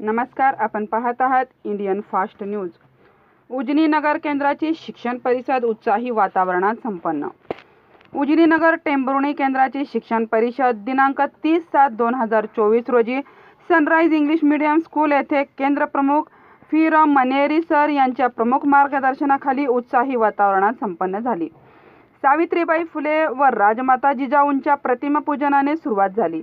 नमस्कार, आपण पाहत आहात इंडियन फास्ट न्यूज। उजनी नगर केंद्राची शिक्षण परिषद उत्साही वातावरणात संपन्न। उजनी नगर टेंभुर्णी केंद्राची शिक्षण परिषद दिनांक 30/7/2024 रोजी सनराइज इंग्लिश मीडियम स्कूल येथे केंद्र प्रमुख फिर मनेरी सर यांच्या प्रमुख मार्गदर्शनाखाली उत्साही वातावरणात संपन्न झाली। सावित्रीबाई फुले व राजमाता जिजाऊंच्या प्रतिमा पूजनाने सुरुवात झाली।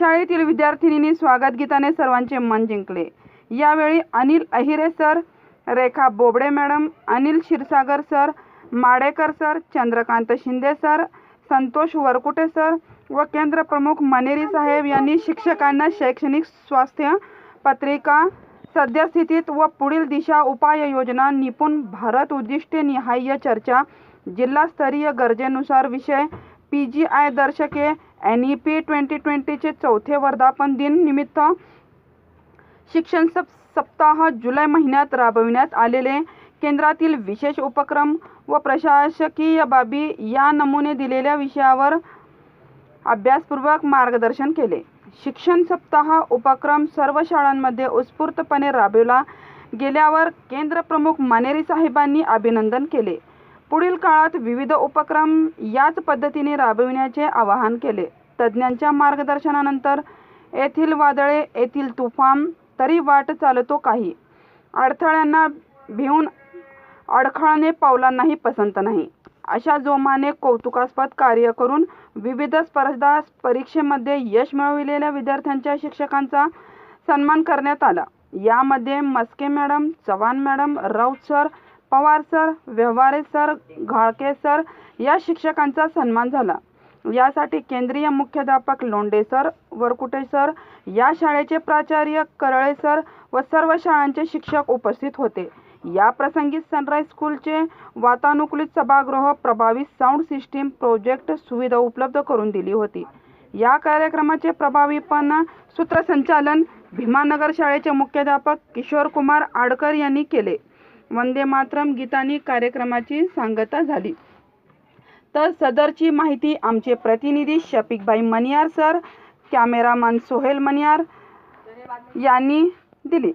शाळेतील विद्यार्थिनींनी स्वागत गीताने सर्वांचे मन जिंकले। यावेळी Anil Ahire sir, Rekha Bobde madam, Anil Kshirsagar sir, Madekar sir, Chandrakant Shinde sir, Santosh Varkute sir व केंद्र प्रमुख मनेरी साहेब यांनी शिक्षकांना शैक्षणिक स्वास्थ्य पत्रिका, सद्यस्थितीत व पुढील दिशा उपाययोजना, निपुण भारत उद्दिष्टे निहाय चर्चा, जिल्हास्तरीय गरजेनुसार विषय, PGI दर्शके, NEP 2020 चे 4थे वर्धापन दिन निमित्त शिक्षण सप्ताह जुलै महिन्यात राबविण्यात आलेले केंद्रातील विशेष उपक्रम व प्रशासकीय बाबी या नमुने दिलेल्या विषयावर अभ्यासपूर्वक मार्गदर्शन केले। शिक्षण सप्ताह उपक्रम सर्व शाळांमध्ये उत्स्फूर्तपणे राबविला गेल्यावर केंद्र प्रमुख मनेरी साहेबांनी अभिनंदन केले। पुढील काळात विविध उपक्रम याच पद्धतीने राबविण्याचे आवाहन केले। तज्ज्ञांच्या मार्गदर्शनानंतर येथील वादळे, येथील तुफान, तरी वाट चालतो काही अडथळ्यांना भिवून अडखळणे पावलांनाही पसंत नाही, अशा जोमाने कौतुकास्पद कार्य करून विविध स्पर्धा परीक्षेमध्ये यश मिळविलेल्या विद्यार्थ्यांच्या शिक्षकांचा सन्मान करण्यात आला। यामध्ये Maske madam, Chavan madam, Raut sir, Pawar sir, Vyavahare sir, घाळके सर या शिक्षकांचा सन्मान झाला। यासाठी केंद्रीय मुख्याध्यापक लोंढे सर, वरकुटे सर, या शाळेचे प्राचार्य करळे सर व सर्व शाळांचे शिक्षक उपस्थित होते। या प्रसंगी सनराइज स्कूलचे वातानुकूलित सभागृह, प्रभावी साऊंड सिस्टीम, प्रोजेक्ट सुविधा उपलब्ध करून दिली होती। या कार्यक्रमाचे प्रभावीपणे सूत्रसंचालन भीमानगर शाळेचे मुख्याध्यापक किशोर कुमार आडकर यांनी केले। वंदे मातरम गीतांनी कार्यक्रमाची सांगता झाली। तर सदरची माहिती आमचे प्रतिनिधी शफीकभाई मनियार सर, कॅमेरामन सोहेल मनियार यांनी दिली।